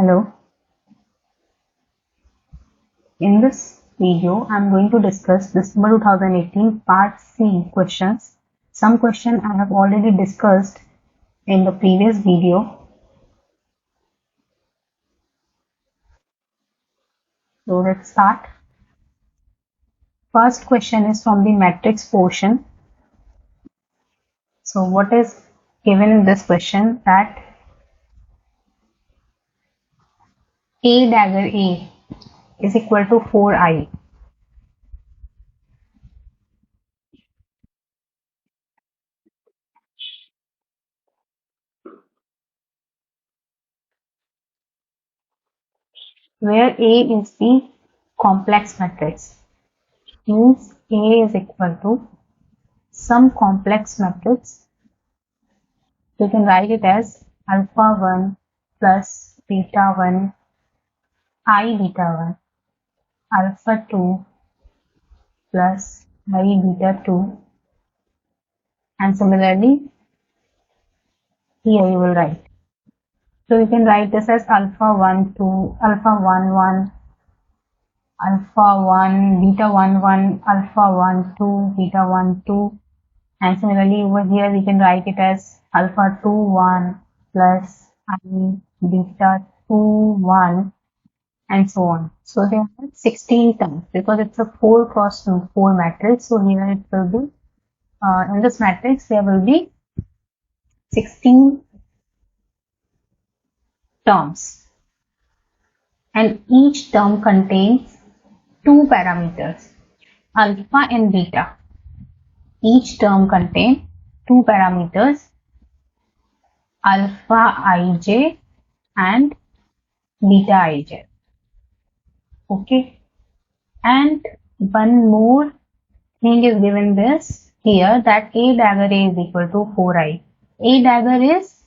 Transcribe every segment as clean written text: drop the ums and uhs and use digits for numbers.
Hello. In this video, I am going to discuss December 2018 Part C questions. Some question I have already discussed in the previous video. So let's start. First question is from the matrix portion. So what is given in this question? That A dagger A is equal to 4i. Where A is the complex matrix. Means A is equal to some complex matrix. You can write it as alpha 1 plus beta 1 I beta 1 alpha 2 plus I beta 2, and similarly here you will write. So you can write this as alpha 1 2 alpha 1 1 alpha 1 beta 1 1 alpha 1 2 beta 1 2, and similarly over here we can write it as alpha 2 1 plus I beta 2 1, and so on. So there are 16 terms because it's a 4 cross 4 matrix. So here it will be in this matrix there will be 16 terms, and each term contains two parameters, alpha and beta. Each term contains two parameters, alpha ij and beta ij. Okay, and one more thing is given this here, that A dagger A is equal to 4i. A dagger is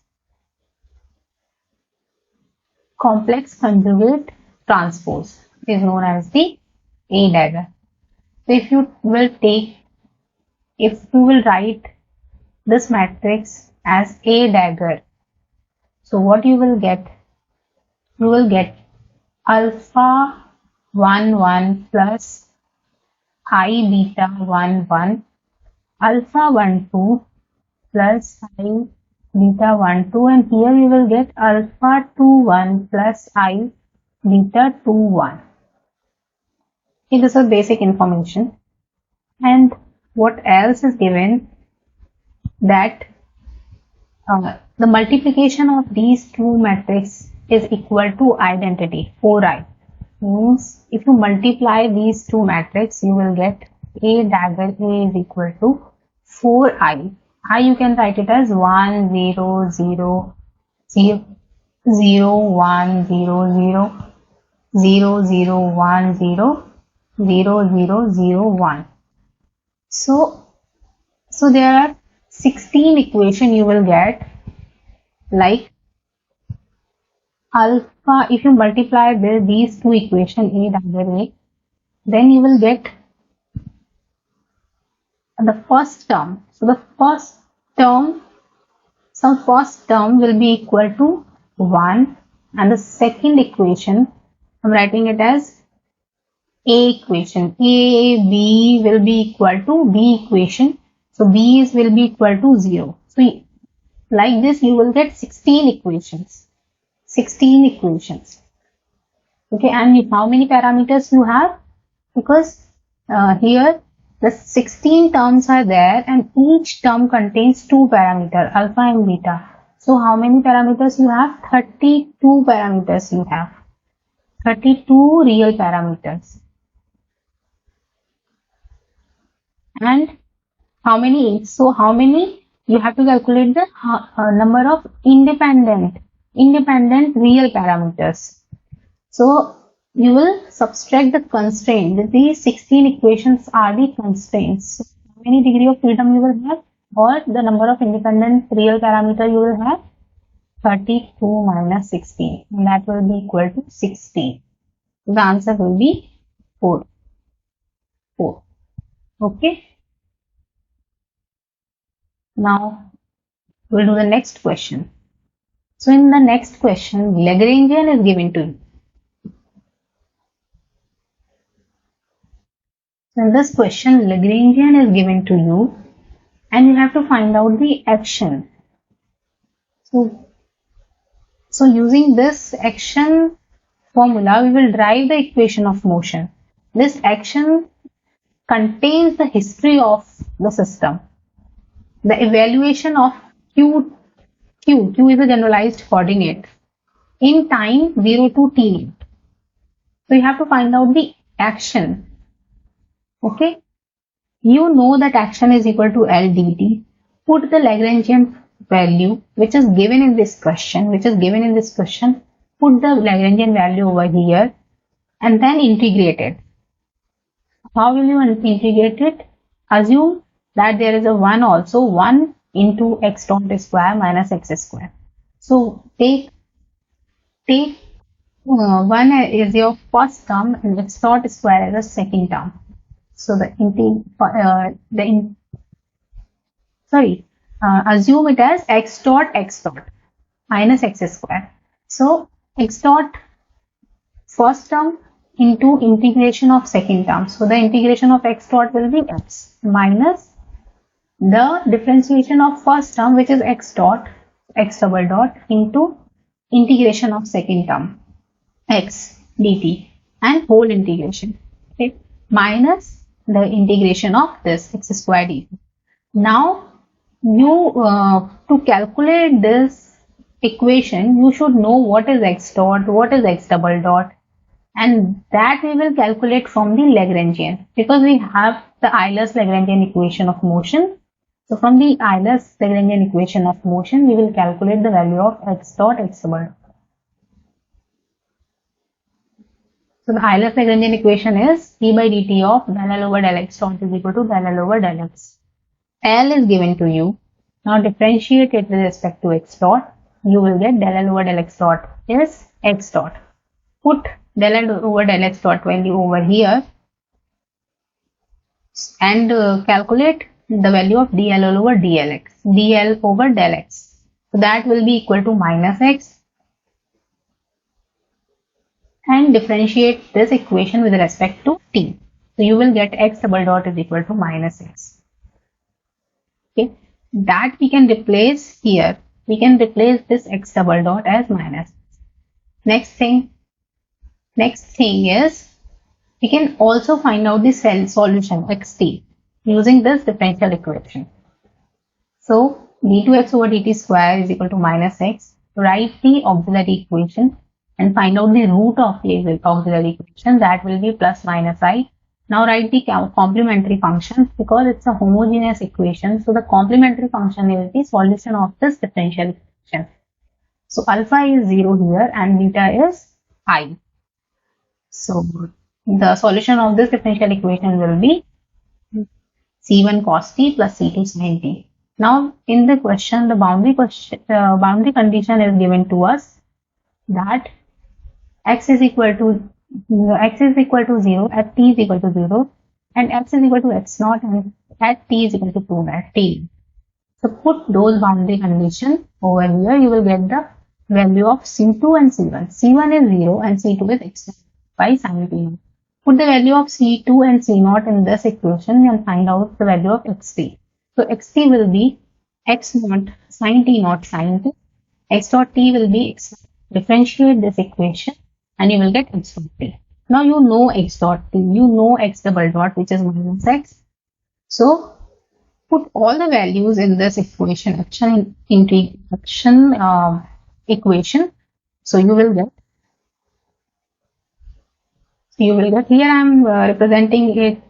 complex conjugate transpose, is known as the A dagger. So if you will write this matrix as A dagger, so what you will get? You will get alpha 1 1 plus I beta 1 1 alpha 1 2 plus I beta 1 2, and here you will get alpha 2 1 plus I beta 2 1. Okay, this is basic information. And what else is given? That the multiplication of these two matrices is equal to identity 4i. Means if you multiply these two matrices, you will get A dagger A is equal to 4i. I you can write it as 1 0 0 0 0 1 0 0 0 0 1 0 0 0 0 1. So there are 16 equation you will get, like alpha. If you multiply these two equation A dagger A, then you will get the first term. So the first term will be equal to 1, and the second equation I'm writing it as A equation. A B will be equal to B equation. So B will be equal to 0. So like this you will get 16 equations. 16 equations. Okay, and how many parameters you have? Because here the 16 terms are there, and each term contains two parameters, alpha and beta. So how many parameters you have? 32 parameters you have. 32 real parameters. And how many? So how many? You have to calculate the number of independent real parameters. So you will subtract the constraint. These 16 equations are the constraints. So how many degree of freedom you will have, or the number of independent real parameter you will have? 32 minus 16, and that will be equal to 16. So the answer will be 4. Okay. Now we'll do the next question. So in the next question, Lagrangian is given to you. So in this question, Lagrangian is given to you and you have to find out the action. So using this action formula, we will derive the equation of motion. This action contains the history of the system. The evaluation of Q is a generalized coordinate in time 0 to t. So you have to find out the action. Okay. You know that action is equal to L dt. Put the Lagrangian value which is given in this question. Put the Lagrangian value over here and then integrate it. How will you integrate it? Assume that there is a 1 also, 1 into x dot square minus x square. So take 1 is your first term and x dot square is the second term. So assume it as x dot minus x square. So x dot first term into integration of second term. So the integration of x dot will be x minus the differentiation of first term which is x double dot into integration of second term x dt and whole integration, okay, minus the integration of this x square dt. Now you to calculate this equation you should know what is x dot, what is x double dot, and that we will calculate from the Lagrangian because we have the Euler's Lagrangian equation of motion. So from the Euler's Lagrangian equation of motion we will calculate the value of x dot, x double dot. So the Euler's Lagrangian equation is d by dt of del L over del x dot is equal to del L over del x. L is given to you. Now differentiate it with respect to x dot. You will get del L over del x dot is x dot. Put del L over del x dot value over here and calculate the value of dl over dl over del x. So that will be equal to minus x and differentiate this equation with respect to t. So you will get x double dot is equal to minus x. Okay, that we can replace here. We can replace this x double dot as minus. Next thing is we can also find out the solution xt using this differential equation. So d2x over dt square is equal to minus x. Write the auxiliary equation and find out the root of the auxiliary equation, that will be plus minus I. Now write the complementary function because it's a homogeneous equation. So the complementary function is the solution of this differential equation. So alpha is 0 here and beta is I. So the solution of this differential equation will be c1 cos t plus c2 sin t. Now in the question, the boundary condition is given to us that x is equal to 0 at t is equal to 0 and x is equal to x naught and at t is equal to 2 at t. So put those boundary conditions over here, you will get the value of c2 and c1. c1 is 0 and c2 is x by sin t. Put the value of c2 and c0 in this equation and find out the value of xt. So xt will be x naught sin t naught sin t. X dot t will be x. Differentiate this equation and you will get x dot t. Now you know x dot t, you know x double dot which is minus x. So put all the values in this equation, equation. So you will get here I am representing it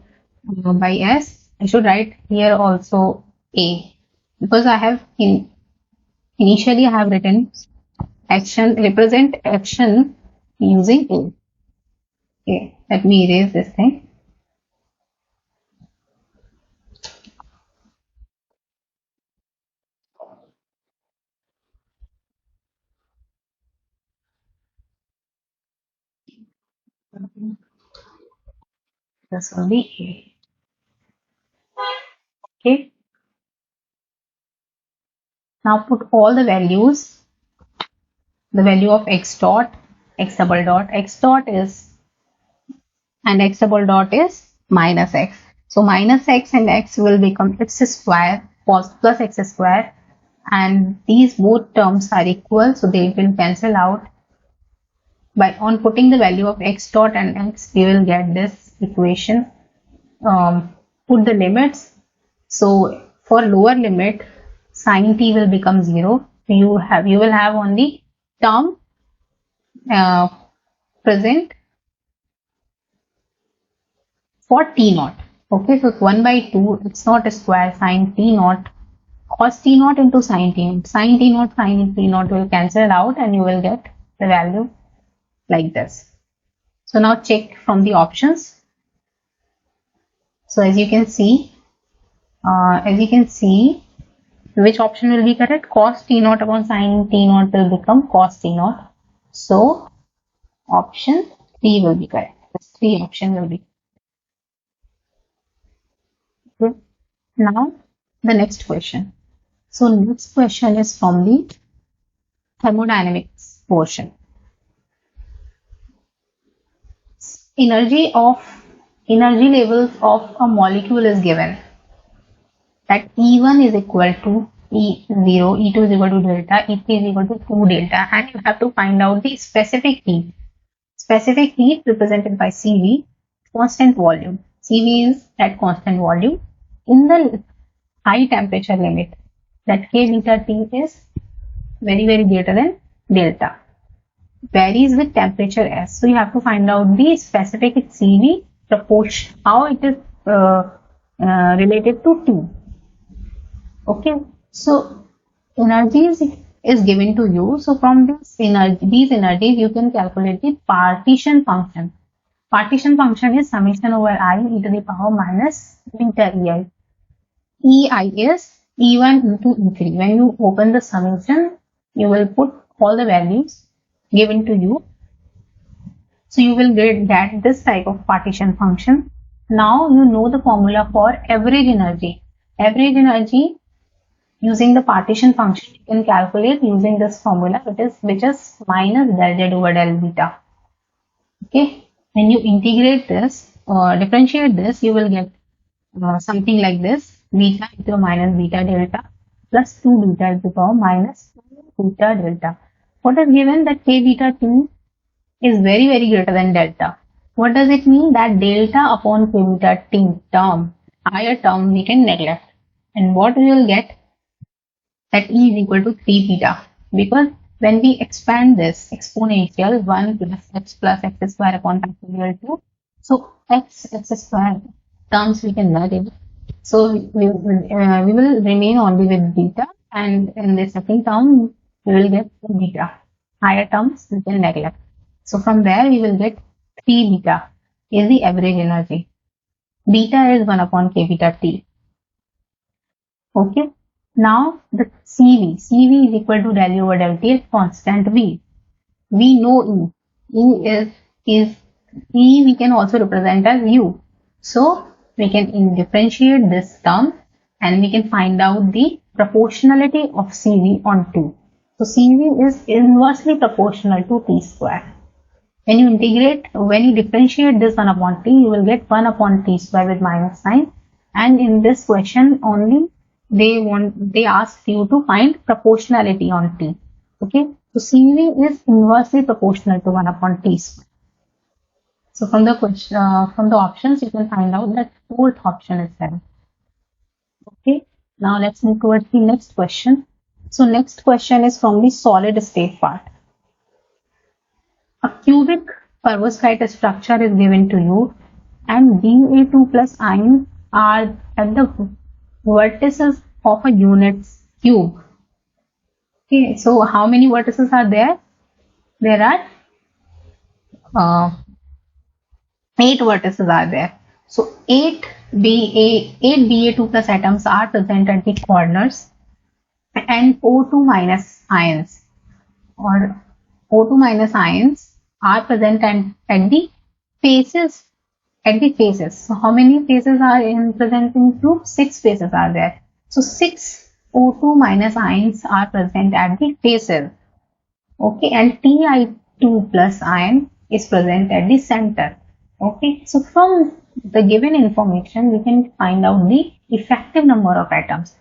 by s. I should write here also a because I have initially I have written represent action using a. Okay, let me erase this thing. This will be a. Okay. Now put all the values the value of x dot, x double dot, x dot is, and x double dot is minus x. So minus x and x will become x square plus x square, and these both terms are equal, so they will cancel out. By on putting the value of x dot and x, we will get this equation. Put the limits. So for lower limit, sin t will become 0. You will have only term present for t naught. Okay, so 1 by 2 x naught square sin t naught cos t naught into sin t naught. Sin t naught, sin t naught will cancel out, and you will get the value like this. So now check from the options. So as you can see, which option will be correct? Cos t naught upon sin t naught will become cos t naught. So option 3 will be correct. This 3 option will be. Okay. Now the next question. So next question is from the thermodynamics portion. Energy levels of a molecule is given, that E1 is equal to E0, E2 is equal to delta, E3 is equal to 2 delta, and you have to find out the specific heat. Specific heat represented by CV, constant volume. CV is at constant volume in the high temperature limit, that K beta T is very greater than delta. Varies with temperature S. So you have to find out the specific CV proportion, how it is related to T. Okay, so energy is given to you. So from these energies, you can calculate the partition function. Partition function is summation over I e to the power minus beta EI. EI is E1 into E3. When you open the summation, you will put all the values given to you. So you will get this type of partition function. Now you know the formula for average energy. Average energy using the partition function you can calculate using this formula, which is minus del Z over del beta. Okay, when you integrate this or differentiate this, you will get something like this: beta e to minus beta delta plus 2 beta to the power minus 2 beta delta. What is given? That K beta T is very greater than delta. What does it mean? That delta upon K beta T term, higher term, we can neglect. And what we will get? That E is equal to 3 beta. Because when we expand this exponential 1 plus x square upon factorial 2, so x square terms we can neglect. So we will remain only with beta, and in the second term we will get beta. Higher terms we can neglect. So from there we will get 3 beta is the average energy. Beta is 1 upon K beta T. Okay. Now the CV is equal to del U over del T is constant V. We know E. E we can also represent as U. So we can differentiate this term and we can find out the proportionality of CV on 2. So CV is inversely proportional to T square. When you differentiate this 1 upon T, you will get 1 upon T square with minus sign. And in this question only, they asked you to find proportionality on T. Okay, so CV is inversely proportional to 1 upon T square. So from the question, from the options, you can find out that fourth option is there. Okay, now let's move towards the next question. So next question is from the solid state part. A cubic perovskite structure is given to you, and Ba2 plus ions are at the vertices of a unit cube. Okay, so how many vertices are there? There are 8 vertices are there. So 8 Ba2 plus atoms are present at the corners, and O2 minus ions are present at the faces. So how many faces are present in cube? 6 faces are there. So 6 O2 minus ions are present at the faces. Okay, and Ti2 plus ion is present at the center. Okay, so from the given information, we can find out the effective number of atoms.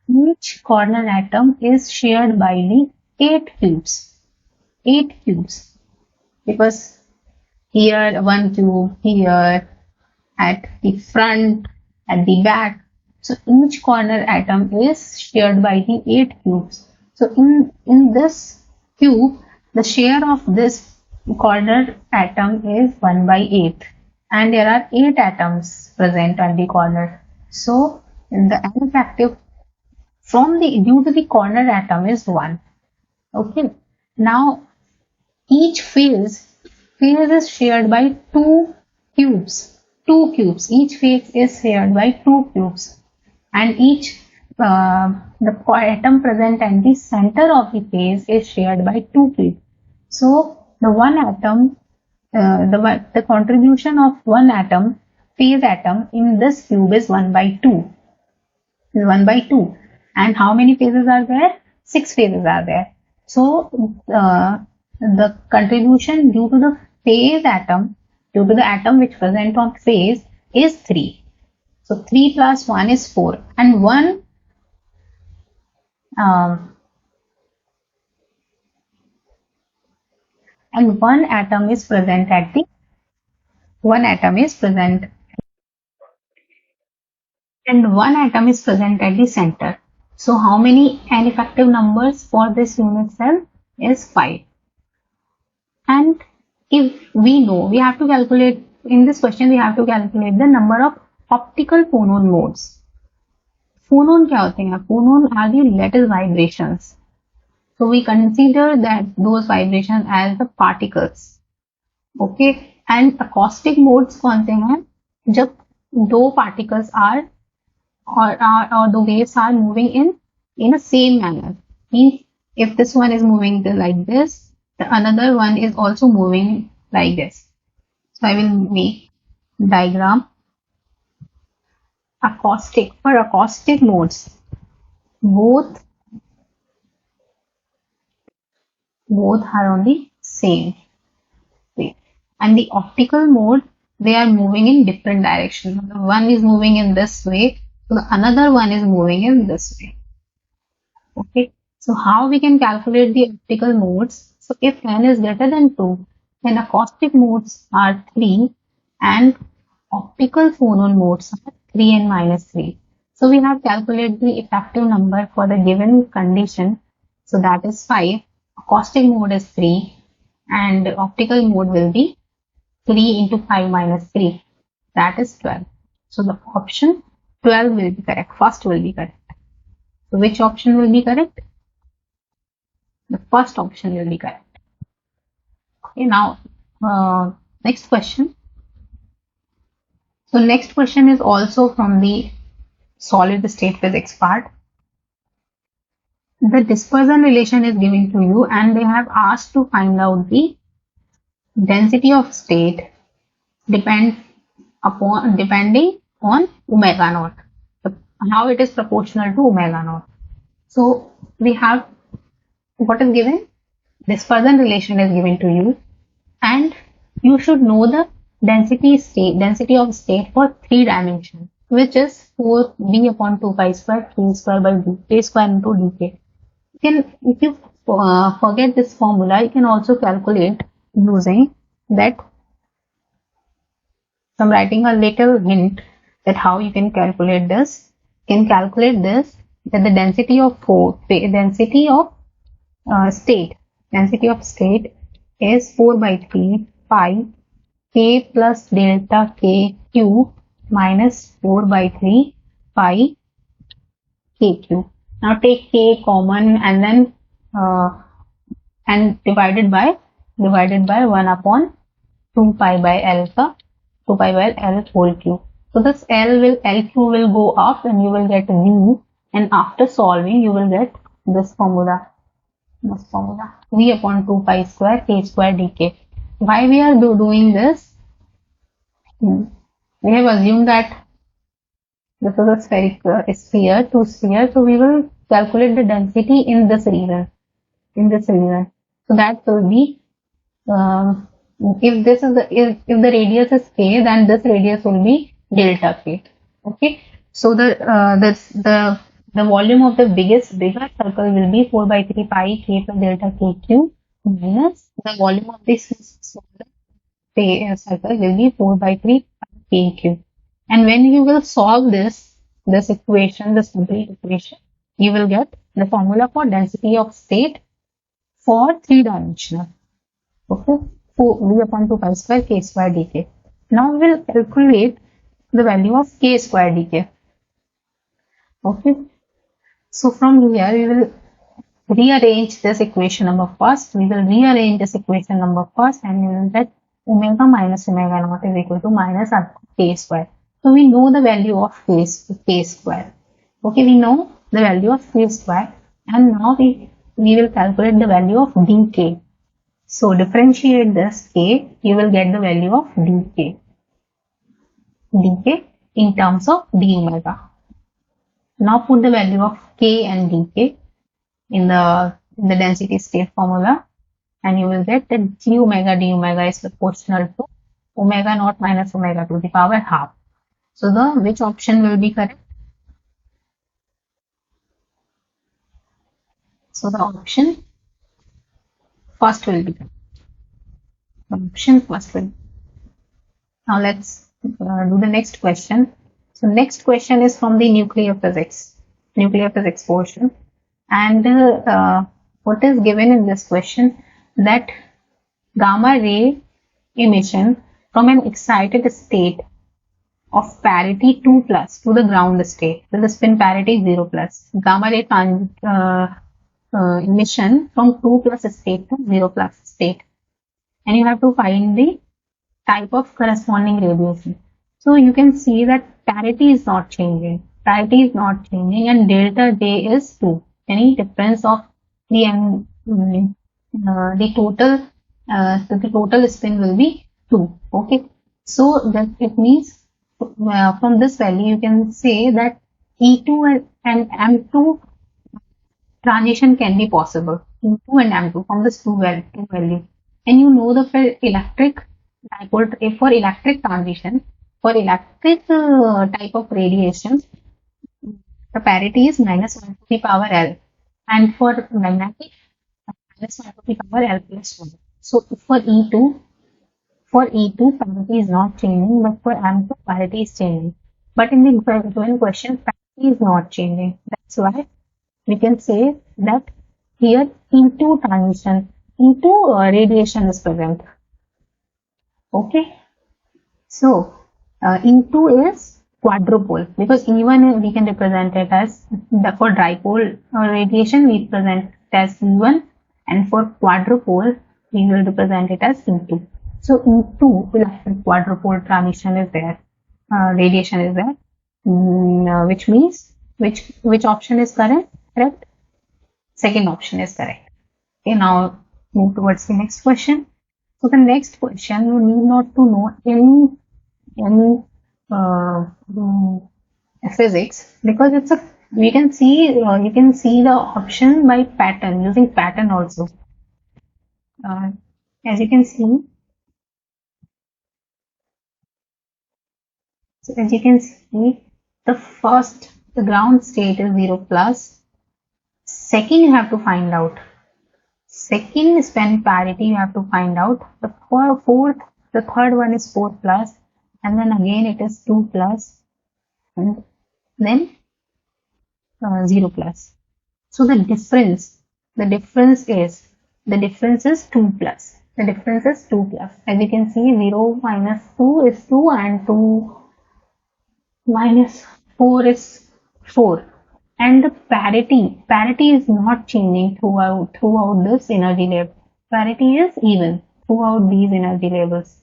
Each corner atom is shared by the 8 cubes. 8 cubes. Because here one cube, here at the front, at the back. So each corner atom is shared by the 8 cubes. So in this cube, the share of this corner atom is 1 by 8. And there are 8 atoms present on the corner. So in the effective due to the corner atom is 1. Okay. Now each phase is shared by 2 cubes. 2 cubes. Each phase is shared by 2 cubes. And each the atom present at the center of the phase is shared by 2 cubes. So the one atom, the contribution of one atom, phase atom in this cube is 1 by 2. 1 by 2. And how many phases are there? 6 phases are there. So the contribution due to the phase atom, due to the atom which present on phase, is 3. So 3 plus 1 is 4. And one atom is present at the center. So how many n-effective numbers for this unit cell is 5. And if we know, we have to calculate, in this question we have to calculate the number of optical phonon modes. Phonon क्या होते हैं? Phonon are the lattice vibrations. So we consider that those vibrations as the particles. Okay, and acoustic modes कौन से हैं? जब दो particles are or the waves are moving in a same manner. Means if this one is moving like this, the another one is also moving like this. So I will make diagram. Acoustic, for acoustic modes, both are on the same way, and the optical mode, they are moving in different directions. One is moving in this way, so the another one is moving in this way. Okay, so how we can calculate the optical modes? So if n is greater than 2, then acoustic modes are 3 and optical phonon modes are 3n minus 3. So we have calculated the effective number for the given condition. So that is 5. Acoustic mode is 3 and optical mode will be 3 into 5 minus 3. That is 12. So the option 12 will be correct. First will be correct. So which option will be correct? The first option will be correct. Okay, now next question. So next question is also from the solid state physics part. The dispersion relation is given to you and they have asked to find out the density of state depending on omega naught, how it is proportional to omega naught. So we have what is given? Dispersion relation is given to you and you should know the density of state for 3 dimensions, which is 4b upon 2 pi square k square by k square into dk. If you forget this formula, you can also calculate using that. So I'm writing a little hint that how you can calculate this. You can calculate this, that the density of state is 4 by 3 pi k plus delta k cube minus 4 by 3 pi k cube. Now take k common and then and divided by 1 upon 2 pi by L whole cube. So this L cube will go up and you will get V, and after solving you will get this formula V upon 2 pi square k square dk. Why we are doing this? We have assumed that this is a spherical sphere, 2 spheres, so we will calculate the density in this region. So that will be, if the radius is k, then this radius will be delta k. Okay. So the volume of the bigger circle will be 4 by 3 pi k plus delta k cube minus the volume of this smaller circle will be 4 by 3 pi k cube. And when you will solve this equation, this complete equation, you will get the formula for density of state for 3-dimensional. Okay, so V upon 2 pi square k square dk. Now we will calculate the value of k square dk. Okay, so from here we will rearrange this equation number first. We will rearrange this equation number first, and we will get omega minus omega naught is equal to minus k square. So we know the value of k square. Okay, we know the value of k square, and now we will calculate the value of dk. So differentiate this k, you will get the value of dk in terms of d omega. Now put the value of k and dk in the density state formula, and you will get that g omega d omega is proportional to omega naught minus omega to the power half. So which option will be correct? So the option first will be correct. Option first will. Now let's do the next question. So next question is from the nuclear physics portion, and what is given in this question, that gamma ray emission from an excited state of parity 2 plus to the ground state, so the spin parity 0 plus, gamma ray emission from 2 plus state to 0 plus state, and you have to find the type of corresponding radiation. So you can see that parity is not changing, and delta J is 2. Any difference of the total spin will be 2. Okay, so that it means from this value you can say that E2 and M2 transition can be possible. E2 and M2 from this two value, and you know the for electric dipole, for electric transition, for electric type of radiation, the parity is minus 1 to the power L, and for magnetic minus 1 to the power L plus 1. So for E2 parity is not changing, but for M2 parity is changing. But in the given question, parity is not changing. That's why we can say that here E2 transition, E2 radiation is present. Okay, so E2 is quadrupole, because E1 we can represent it as, for dipole radiation we present it as E1, and for quadrupole we will represent it as E2. So E2 electric quadrupole transition is there, radiation is there, which means which option is correct? Second option is correct. Okay, now move towards the next question. So the next question, you need not to know any physics, because it's a, we can see you can see the option by pattern, using pattern also. As you can see, the ground state is 0 plus. Second, you have to find out. Second spin parity you have to find out. The third one is 4 plus, and then again it is 2 plus, and then 0 plus. So the difference is 2 plus. The difference is 2 plus. As you can see, 0 minus 2 is 2, and 2 minus 4 is 4. And the parity is not changing throughout this energy level. Parity is even throughout these energy levels.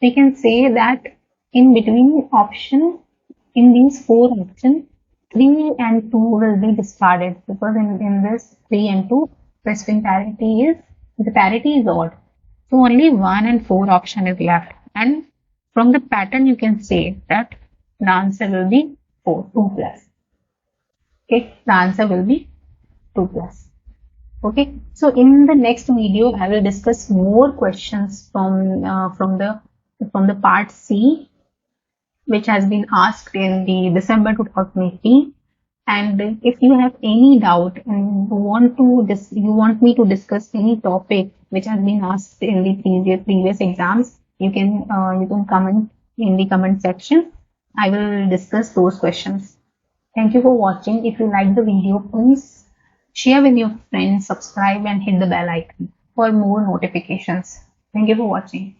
We can say that in between option, in these 4 options, 3 and 2 will be discarded, because in this 3 and 2, the spin parity is odd. So only 1 and 4 option is left, and from the pattern you can say that the answer will be 2 plus. Okay, the answer will be 2 plus. Okay, so in the next video, I will discuss more questions from the part C, which has been asked in the December 2018. And if you have any doubt and you want me to discuss any topic which has been asked in the previous exams, you can comment in the comment section. I will discuss those questions. Thank you for watching. If you like the video, please share with your friends, subscribe and hit the bell icon for more notifications. Thank you for watching.